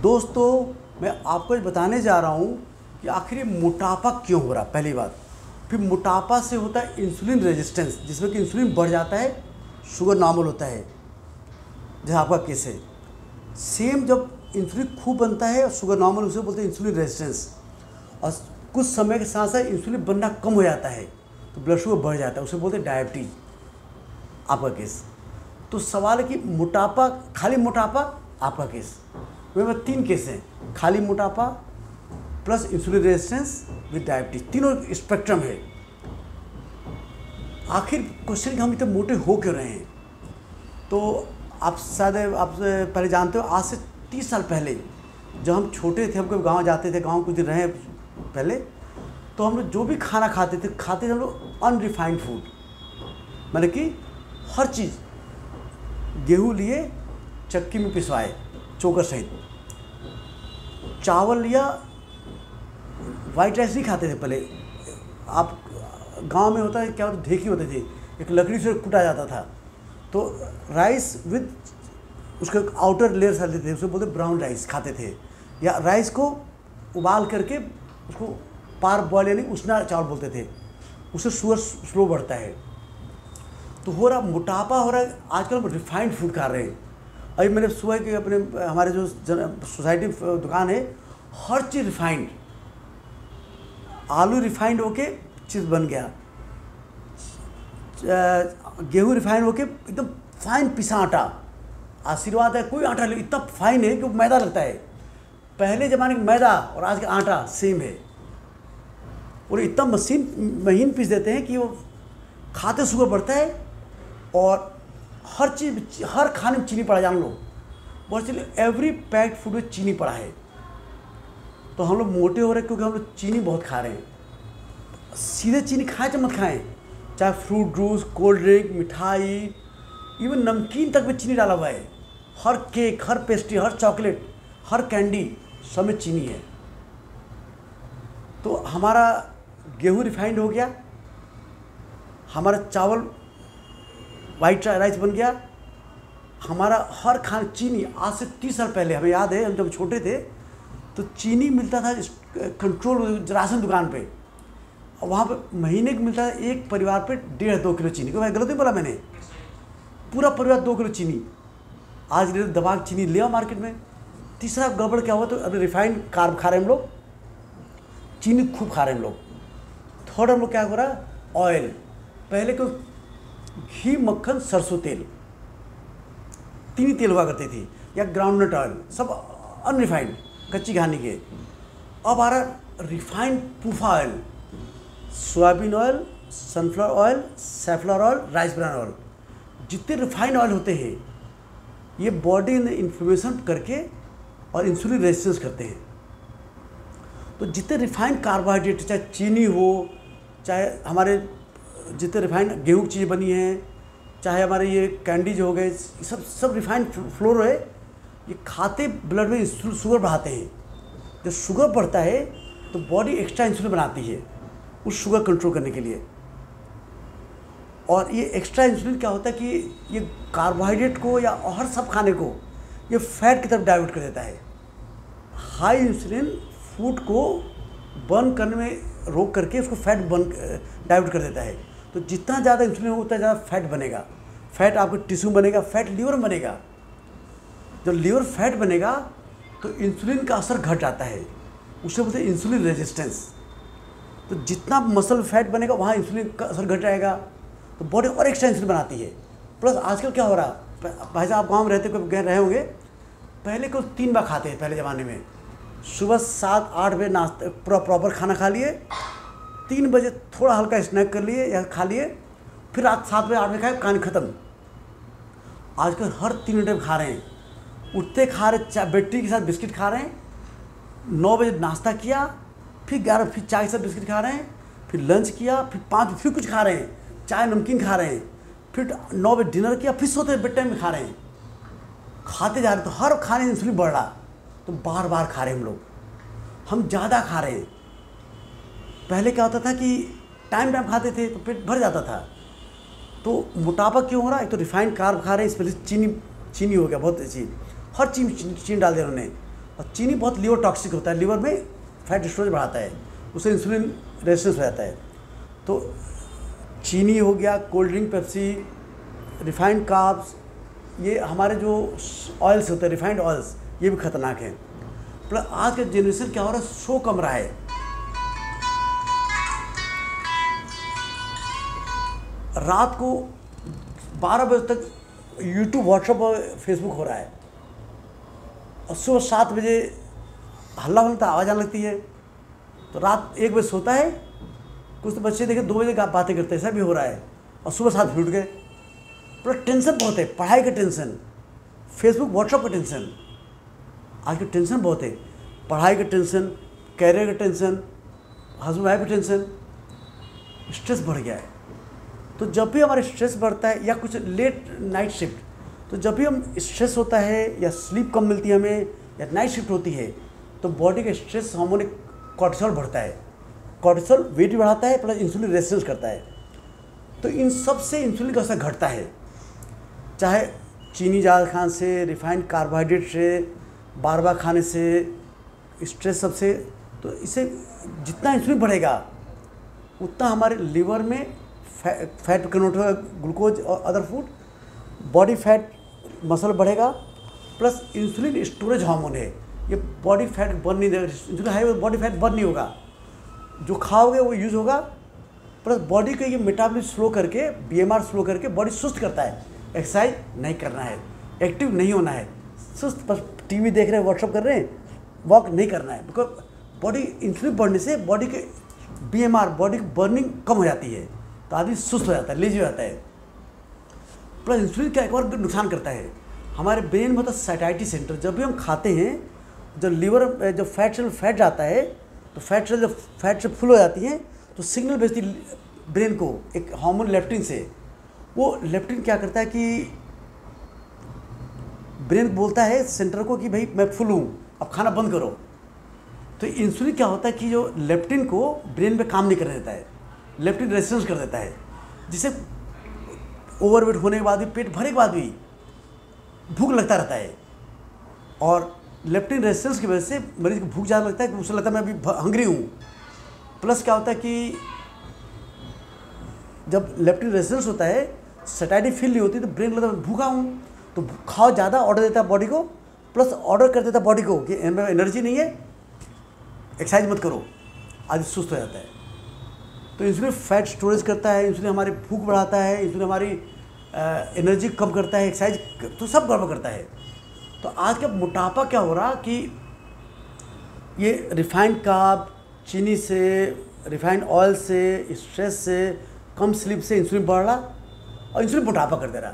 दोस्तों, मैं आपको ये बताने जा रहा हूँ कि आखिर ये मोटापा क्यों हो रहा है। पहली बात, फिर मोटापा से होता है इंसुलिन रेजिस्टेंस, जिसमें कि इंसुलिन बढ़ जाता है, शुगर नॉर्मल होता है, जैसा आपका केस है। सेम जब इंसुलिन खूब बनता है और शुगर नॉर्मल, उसे बोलते हैं इंसुलिन रेजिस्टेंस। और कुछ समय के साथ साथ इंसुलिन बनना कम हो जाता है तो ब्लड शुगर बढ़ जाता है, उसे बोलते हैं डायबिटीज, आपका केस। तो सवाल है कि मोटापा, खाली मोटापा, आपका केस। मेरे पास 3 केस हैं, खाली मोटापा plus insulin resistance with diabetes, तीनों स्पेक्ट्रम है। आखिर क्वेश्चन कि हम इतने मोटे हो क्यों रहे हैं। तो आप शायद आप पहले जानते हो, आज से 30 साल पहले जब हम छोटे थे, हम कभी गाँव जाते थे, गाँव कुछ दिन रहे पहले, तो हम लोग जो भी खाना खाते थे हम लोग अनरिफाइंड फूड, मतलब कि हर चीज़ गेहूँ लिए चक्की में पिसवाए चोकर सहित, चावल लिया, वाइट राइस नहीं खाते थे पहले। आप गांव में होता है क्या होता, ढेकी होते थे, एक लकड़ी से कूटा जाता था, तो राइस विद उसका आउटर लेयर डालते थे, उसे बोलते ब्राउन राइस खाते थे। या राइस को उबाल करके उसको पार बॉयल यानी उसना चावल बोलते थे, उससे शुगर स्लो बढ़ता है। तो हो रहा मोटापा हो रहा है। आजकल हम रिफाइंड फूड खा रहे हैं। अभी मैंने सुबह के अपने हमारे जो सोसाइटी दुकान है, हर चीज़ रिफाइंड, आलू रिफाइंड होके चीज़ बन गया, गेहूँ रिफाइंड होके एकदम फाइन पिसा आटा, आशीर्वाद है, कोई आटा नहीं, इतना फाइन है कि वो मैदा लगता है। पहले ज़माने में मैदा और आज का आटा सेम है, और इतना महीन पीस देते हैं कि वो खाते शुगर बढ़ता है। और हर चीज़, हर खाने में चीनी पड़ा, जान लो, बहुत चलिए एवरी पैक्ड फूड में चीनी पड़ा है। तो हम लोग मोटे हो रहे हैं क्योंकि हम लोग चीनी बहुत खा रहे हैं। सीधे चीनी खाएं चाहे मत खाएं, चाहे फ्रूट जूस, कोल्ड ड्रिंक, मिठाई, इवन नमकीन तक में चीनी डाला हुआ है। हर केक, हर पेस्ट्री, हर चॉकलेट, हर कैंडी, सब में चीनी है। तो हमारा गेहूँ रिफाइंड हो गया, हमारा चावल वाइट राइस बन गया, हमारा हर खाना चीनी। आज से 30 साल पहले हमें याद है, हम जब छोटे थे तो चीनी मिलता था कंट्रोल राशन दुकान पे, और वहाँ पे महीने को मिलता था एक परिवार पे 1.5-2 किलो चीनी। को मैं गलत नहीं बोला मैंने, पूरा परिवार 2 किलो चीनी। आज दबा के चीनी ले आओ मार्केट में। तीसरा गड़बड़ क्या हुआ, तो अभी रिफाइंड कार्ब खा रहे हैं हम लोग, चीनी खूब खा रहे हैं हम लोग। थर्ड हम लोग क्या हो रहा है, ऑयल। पहले को घी, मक्खन, सरसों तेल, 3 ही तेल हुआ करती थी, या ग्राउंडनट ऑयल, सब अनरिफाइंड, कच्ची घानी के। अब आ रहा रिफाइंड पूफा oil, soyabean oil, sunflower oil, safflower oil, rice bran oil. जितने रिफाइंड ऑयल होते हैं ये बॉडी में इन्फ्लेमेशन करके और इंसुलिन रेजिस्टेंस करते हैं। तो जितने रिफाइंड कार्बोहाइड्रेट, चाहे चीनी हो, चाहे हमारे जितने रिफाइंड गेहूँ की चीज़ें बनी हैं, चाहे हमारे ये कैंडीज हो गए, सब रिफाइंड फ्लोर है, ये खाते ब्लड में शुगर बढ़ाते हैं। जब शुगर बढ़ता है तो बॉडी एक्स्ट्रा इंसुलिन बनाती है उस शुगर कंट्रोल करने के लिए। और ये एक्स्ट्रा इंसुलिन क्या होता है कि ये कार्बोहाइड्रेट को या और सब खाने को ये फैट की तरफ डाइवर्ट कर देता है। हाई इंसुलिन फूड को बर्न करने में रोक करके उसको फैट डाइवर्ट कर देता है। तो जितना ज़्यादा इंसुलिन होगा उतना ज़्यादा फैट बनेगा, फैट आपको टिश्यू बनेगा, फैट लीवर में बनेगा। जब लीवर फैट बनेगा तो इंसुलिन का असर घट जाता है, उसे बोलते हैं इंसुलिन रेजिस्टेंस। तो जितना मसल फैट बनेगा वहाँ इंसुलिन का असर घट जाएगा, तो बॉडी और एक्स्ट्रा इंसुलिन बनाती है। प्लस आजकल क्या हो रहा है, भाई साहब आप गाँव में रहते गए रहे होंगे, पहले को 3 बार खाते हैं पहले ज़माने में। सुबह 7-8 बजे नाश्ता पूरा प्रॉपर खाना खा लिए, 3 बजे थोड़ा हल्का स्नैक कर लिए या खा लिए, फिर रात 7 बजे 8 बजे खाए, कहानी ख़त्म। आजकल हर 3 घंटे में खा रहे हैं, उठते खा रहे, चाय बैटरी के साथ बिस्किट खा रहे हैं, 9 बजे नाश्ता किया, फिर 11 फिर चाय के साथ बिस्किट खा रहे हैं, फिर लंच किया, फिर 5 फिर कुछ खा रहे हैं, चाय नमकीन खा रहे हैं, फिर 9 बजे डिनर किया, फिर सोते बेड टाइम में खा रहे हैं। खाते जा रहे हैं, तो हर खाने में इंसुलिन बढ़ रहा, तो बार बार खा रहे हैं हम ज़्यादा खा रहे हैं। पहले क्या होता था कि टाइम खाते थे तो पेट भर जाता था। तो मोटापा क्यों हो रहा है, एक तो रिफाइंड कार्ब खा रहे हैं, इसमें चीनी हो गया बहुत अच्छी, हर चीज़ चीनी डाल दे उन्होंने। और चीनी बहुत लीवर टॉक्सिक होता है, लीवर में फैट स्टोरेज बढ़ाता है, उससे इंसुलिन रेजिस्टेंस हो जाता है। तो चीनी हो गया, cold drink, Pepsi, refined carbs, ये हमारे जो ऑयल्स होते हैं, रिफाइंड ऑयल्स, ये भी खतरनाक हैं। प्लस आज का जनरेशन क्या हो रहा है, सो कम रहा है। रात को 12 बजे तक यूट्यूब, व्हाट्सएप और फेसबुक हो रहा है, और सुबह 7 बजे हल्ला होता, आवाज़ आने लगती है, तो रात 1 बजे सोता है। कुछ तो बच्चे देखे 2 बजे बातें करते हैं, ऐसा भी हो रहा है, और सुबह 7 बजे उठ गए। पूरा टेंशन बहुत है, पढ़ाई का टेंशन, फेसबुक व्हाट्सएप का टेंशन, आज की टेंशन बहुत है, पढ़ाई का टेंशन, कैरियर का टेंशन, हस्बैंड वाइफ का टेंशन, स्ट्रेस बढ़ गया है। तो जब भी हमारा स्ट्रेस बढ़ता है, या कुछ लेट नाइट शिफ्ट, तो जब भी हम स्ट्रेस होता है या स्लीप कम मिलती है हमें, या नाइट शिफ्ट होती है, तो बॉडी का स्ट्रेस हार्मोन कॉर्टिसोल बढ़ता है। कॉर्टिसोल वेट भी बढ़ाता है, प्लस इंसुलिन रेजिस्टेंस करता है। तो इन सब से इंसुलिन का असर घटता है, चाहे चीनी ज़्यादा खाने से, रिफाइंड कार्बोहाइड्रेट से, बार बार खाने से, स्ट्रेस सबसे। तो इससे जितना इंसुलिन बढ़ेगा उतना हमारे लिवर में फैट कन्वर्ट होगा, ग्लूकोज और other food, body fat muscle बढ़ेगा, प्लस इंसुलिन स्टोरेज हार्मोन है, ये बॉडी फैट बर्न नहीं देगा। Insulin high body fat burn नहीं होगा, जो खाओगे वो यूज़ होगा, प्लस बॉडी को ये मेटाबॉलिज्म स्लो करके, बीएमआर स्लो करके बॉडी सुस्त करता है। एक्सरसाइज नहीं करना है, एक्टिव नहीं होना है, सुस्त बस टीवी देख रहे हैं, व्हाट्सअप कर रहे हैं, वॉक नहीं करना है, बिकॉज बॉडी इंसुलिन बढ़ने से बॉडी के बीएमआर, बॉडी की बर्निंग कम हो जाती है, तो आदमी सुस्त हो जाता है, लेजी हो जाता है। प्लस इंसुलिन क्या एक और नुकसान करता है, हमारे ब्रेन में होता है सैटाइटी सेंटर। जब भी हम खाते हैं, जब लीवर, जब फैट सेल फैट जाता है, तो फैट सेल जब फैट से फुल हो जाती है, तो सिग्नल भेजती ब्रेन को एक हार्मोन लेप्टिन से। वो लेप्टिन क्या करता है कि ब्रेन बोलता है सेंटर को कि भाई मैं फुल हूँ, अब खाना बंद करो। तो इंसुलिन क्या होता है कि जो लेप्टिन को ब्रेन में काम नहीं करने देता है, लेप्टिन रेजिस्टेंस कर देता है, जिससे ओवरवेट होने के बाद भी, पेट भरने के बाद भी भूख लगता रहता है। और लेप्टिन रेजिस्टेंस की वजह से मरीज को भूख ज़्यादा लगता है, कि उसे लगता है मैं अभी हंग्री हूँ। प्लस क्या होता है कि जब लेप्टिन रेजिस्टेंस होता है, सैटिस्फाइड फील नहीं होती, तो ब्रेन लगता है मैं भूखा हूँ, तो खाओ ज़्यादा, ऑर्डर देता है बॉडी को, प्लस ऑर्डर कर देता है बॉडी को कि एनर्जी नहीं है, एक्सरसाइज मत करो, आदमी सुस्त हो जाता है। तो इंसुलिन फैट स्टोरेज करता है, इंसुलिन हमारी भूख बढ़ाता है, इंसुलिन हमारी एनर्जी कम करता है, एक्सरसाइज तो सब गड़बड़ करता है। तो आज का मोटापा क्या हो रहा कि ये रिफाइंड कार्ब, चीनी से, रिफाइंड ऑयल से, स्ट्रेस से, कम स्लीप से इंसुलिन बढ़ रहा, और इंसुलिन मोटापा कर दे रहा।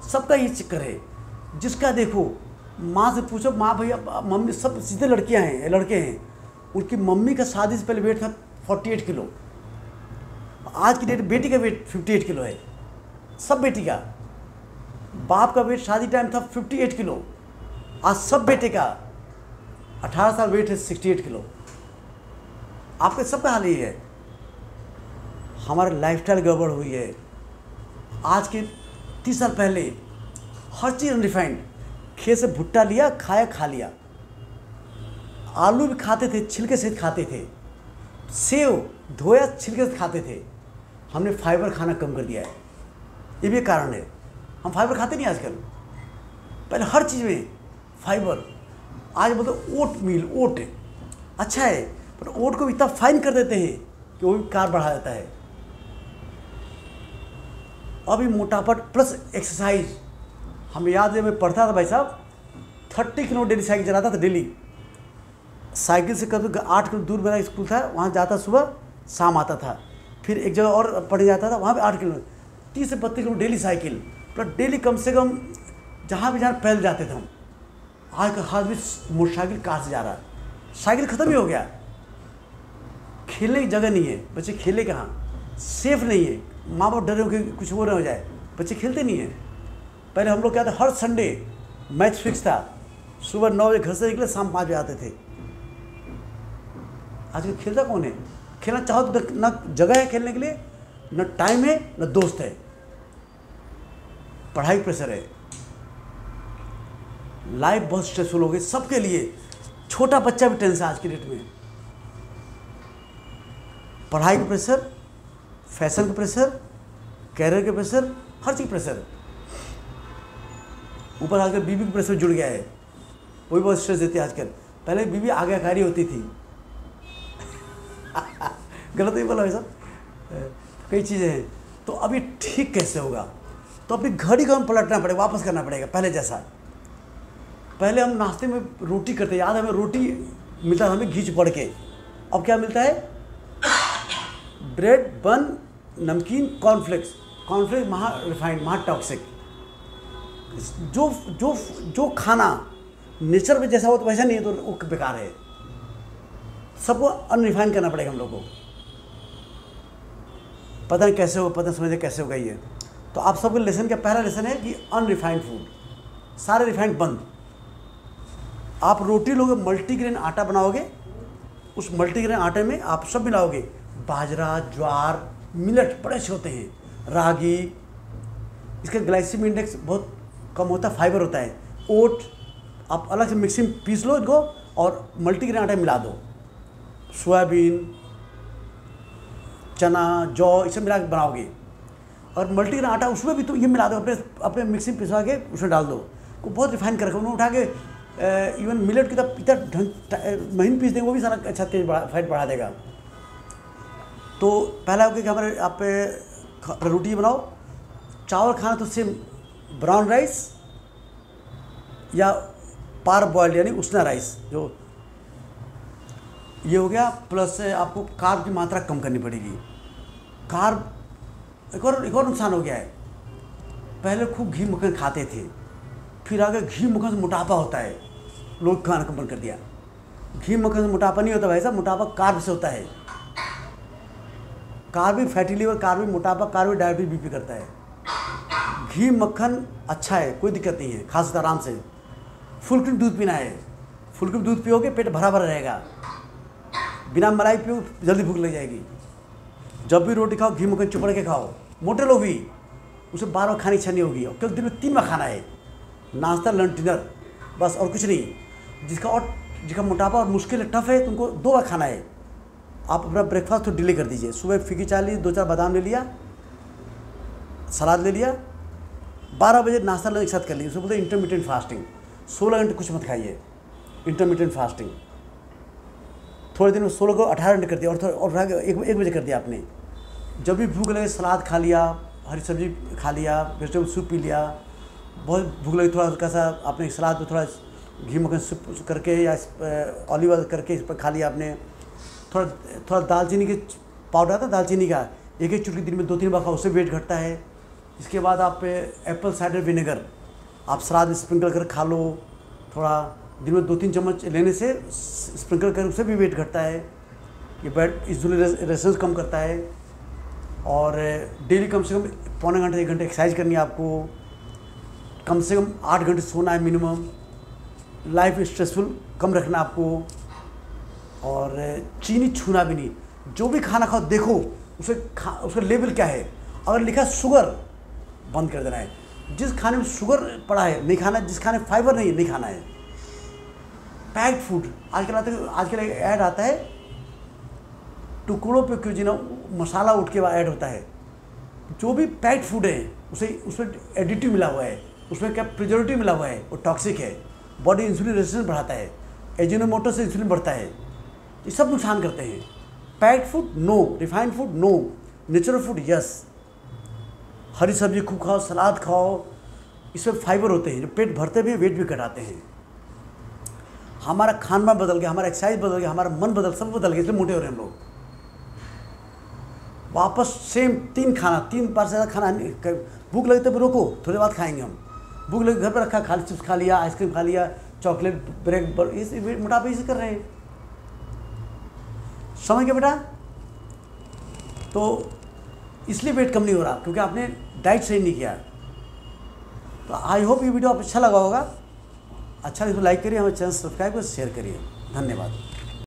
सबका ये चक्कर है। जिसका देखो, माँ से पूछो, माँ भैया मम्मी सब सीधे लड़कियाँ हैं, लड़के हैं, उनकी मम्मी का शादी से पहले वेट था 48 किलो, आज की डेट बेटी का वेट 58 किलो है, सब बेटी का। बाप का वेट शादी टाइम था 58 किलो, आज सब बेटे का 18 साल वेट है 68 किलो। आपके सबका हाल ये है, हमारा लाइफस्टाइल गड़बड़ हुई है। आज के 30 साल पहले हर चीज़ अनरिफाइंड, खेत से भुट्टा लिया, खाया, खा लिया, आलू भी खाते थे, छिलके सहित खाते थे, सेव धोया छिलके सहित खाते थे। हमने फाइबर खाना कम कर दिया है, ये भी कारण है। हम फाइबर खाते नहीं आजकल, पहले हर चीज़ में फाइबर। आज बोलते ओट मील, ओट अच्छा है, पर ओट को इतना फाइन कर देते हैं कि वो भी कार बढ़ा देता है। अभी मोटापा प्लस एक्सरसाइज, हमें याद है, मैं पढ़ता था भाई साहब, 30 किलो डेली साइकिल चलाता था डेली। साइकिल से कभी 8 किलो दूर मेरा स्कूल था, वहाँ जाता सुबह, शाम आता था। फिर एक जगह और पढ़ने जाता था, वहाँ पे 8 किलो, 30 से 32 kilo daily cycle, plus daily कम से कम जहाँ भी जाना पैदल जाते थे हम। आज का हाथ भी मोटरसाइकिल कार से जा रहा है, साइकिल ख़त्म ही हो गया। खेलने की जगह नहीं है, बच्चे खेले कहाँ, सेफ नहीं है, माँ बाप डरे हो कि कुछ वो ना हो जाए, बच्चे खेलते नहीं हैं। पहले हम लोग क्या था, हर संडे मैच फिक्स था, सुबह 9 बजे घर से निकले, शाम 5 बजे आते थे। आजकल खेलता कौन है? खेलना चाहो तो ना जगह है खेलने के लिए, ना टाइम है, ना दोस्त है, पढ़ाई प्रेशर है। लाइफ बहुत स्ट्रेसफुल हो गई सबके लिए, छोटा बच्चा भी टेंशन आज की डेट में, पढ़ाई का प्रेशर, फैशन का प्रेशर, कैरियर का प्रेशर, हर चीज़ प्रेशर, ऊपर आकर बीवी का प्रेशर जुड़ गया है, वो भी बहुत स्ट्रेस देती है आजकल। पहले बीवी आज्ञाकारी होती थी गलत नहीं बोला वैसा, कई चीज़ें हैं। तो अभी ठीक कैसे होगा? तो अपनी घड़ी को हम पलटना पड़ेगा, वापस करना पड़ेगा पहले जैसा। पहले हम नाश्ते में रोटी करते, याद है हमें रोटी मिलता था हमें घी पड़ के, अब क्या मिलता है? ब्रेड, बन, नमकीन, कॉर्नफ्लेक्स। कॉर्नफ्लेक्स महा रिफाइंड, महा टॉक्सिक। जो खाना नेचर में जैसा हो तो वैसा नहीं है, तो वो बेकार है। सबको अनरिफाइंड करना पड़ेगा हम लोग को। पता नहीं कैसे हो, पता नहीं समझे कैसे होगा ये। तो आप सबके लेसन का पहला लेसन है कि अनरिफाइंड फूड, सारे रिफाइंड बंद। आप रोटी लोगे, मल्टीग्रेन आटा बनाओगे, उस मल्टीग्रेन आटे में आप सब मिलाओगे, बाजरा, ज्वार, मिलेट बड़े अच्छे होते हैं, रागी, इसका ग्लाइसेमिक इंडेक्स बहुत कम होता है, फाइबर होता है। ओट आप अलग से मिक्सी में पीस लो इनको और मल्टीग्रेन आटा मिला दो, सोयाबीन, चना, जौ, इसे मिला के बनाओगे। और मल्टीग्रेन आटा उसमें भी तो ये मिला दो, अपने मिक्सी में पिसवा के उसमें डाल दो, को बहुत रिफाइन कर रखो। उन्हें उठा के इवन मिलेट की तरफ इतना ढंग महीन पीस देंगे, वो भी सारा अच्छा तेज फैट बढ़ा देगा। तो पहला हो कि हमारे आप रोटी बनाओ, चावल खाना तो सेम ब्राउन राइस या पार बॉइल्ड यानी उसना राइस, जो ये हो गया। प्लस आपको कार्ब की मात्रा कम करनी पड़ेगी। कार्ब एक और नुकसान हो गया है, पहले खूब घी मक्खन खाते थे, फिर आगे घी मक्खन से मोटापा होता है, लोग खाना कम कर दिया। घी मक्खन से मोटापा नहीं होता भाई साहब, मोटापा कार्ब से होता है। कार्ब भी फैटी लिवर, कार्ब भी मोटापा, कार्ब भी डायबिटीज, बीपी करता है। घी मक्खन अच्छा है, कोई दिक्कत नहीं है, खा सकते आराम से। फुल क्रीम दूध पीना है, फुल क्रीम दूध पियोगे पेट भरा भरा रहेगा। बिना मलाई पियो जल्दी भूख लग जाएगी। जब भी रोटी खाओ घी मक्खन चुपड़ के खाओ। मोटे लोग भी उसे बार बार खाने की इच्छा नहीं होगी, और केवल दिन में 3 बार खाना है, नाश्ता, लंच, डिनर, बस और कुछ नहीं। जिसका मोटापा और मुश्किल टफ है तुमको 2 बार खाना है। आप अपना ब्रेकफास्ट तो डिले कर दीजिए, सुबह फीकी चाय ली, 2-4 बादाम ले लिया, सलाद ले लिया, 12 बजे नाश्ता लंच एक साथ कर लीजिए। उसको बोलते हैं इंटरमीडिएट फास्टिंग। 16 घंटे कुछ मत खाइए, इंटरमीडिएट फास्टिंग। थोड़े दिन में 16 को 18 घंटे कर दिया, और 1 बजे कर दिया आपने। जब भी भूख लगे सलाद खा लिया, हरी सब्जी खा लिया, वेजिटेबल सूप पी लिया। बहुत भूख लगी थोड़ा हल्का सा आपने सलाद में थोड़ा घी मक्खन सूप करके या ऑलिव ऑयल करके इस पर खा लिया आपने। थोड़ा दालचीनी के पाउडर आता है दालचीनी का, एक चुटकी दिन में 2-3 बार खाओ, उससे वेट घटता है। इसके बाद आप एप्पल साइडर विनेगर आप सलाद में स्प्रिंकल कर खा लो, थोड़ा दिन में 2-3 चम्मच लेने से स्प्रिंकल कर, उससे भी वेट घटता है। ये बैड इंसुलिन कम करता है। और डेली कम से कम पौने घंटे 1 घंटे एक्सरसाइज करनी है आपको। कम से कम 8 घंटे सोना है मिनिमम। लाइफ स्ट्रेसफुल कम रखना आपको। और चीनी छूना भी नहीं। जो भी खाना खाओ देखो उसका लेवल क्या है। अगर लिखा शुगर, बंद कर देना है। जिस खाने में शुगर पड़ा है नहीं खाना, जिस खाने में फाइबर नहीं खाना है। पैक्ड फूड आजकल ऐड आता है, टुकड़ों पे क्यों जीना, मसाला उठ के ऐड होता है। जो भी पैक्ड फूड है उसमें एडिटिव मिला हुआ है, उसमें क्या प्रिजर्वेटिव मिला हुआ है, वो टॉक्सिक है। बॉडी इंसुलिन रेजिस्टेंस बढ़ाता है, एजिनोमोटो से इंसुलिन बढ़ता है, ये सब नुकसान करते हैं। Packed food no, refined food no, natural food yes. हरी सब्जी खूब खाओ, सलाद खाओ, इसमें फाइबर होते हैं जो पेट भरते भी, वेट भी घटाते हैं। हमारा खान पान बदल गया, हमारा एक्सरसाइज बदल गया, हमारा मन सब बदल गया, इसलिए मोटे हो रहे हैं हम लोग। वापस सेम 3 बार से ज़्यादा खाना। भूख लगी तो रोको, थोड़ी बाद खाएंगे हम। भूख लगी घर पर रखा, खाली चिप्स खा लिया, आइसक्रीम खा लिया, चॉकलेट, ब्रेक, ये मोटापे से कर रहे हैं। समझ गए बेटा? तो इसलिए वेट कम नहीं हो रहा क्योंकि आपने डाइट सही नहीं किया। तो आई होप ये वीडियो आप अच्छा लगा होगा। अच्छा इसको लाइक करिए, हमारे चैनल सब्सक्राइब करिए, शेयर करिए। धन्यवाद।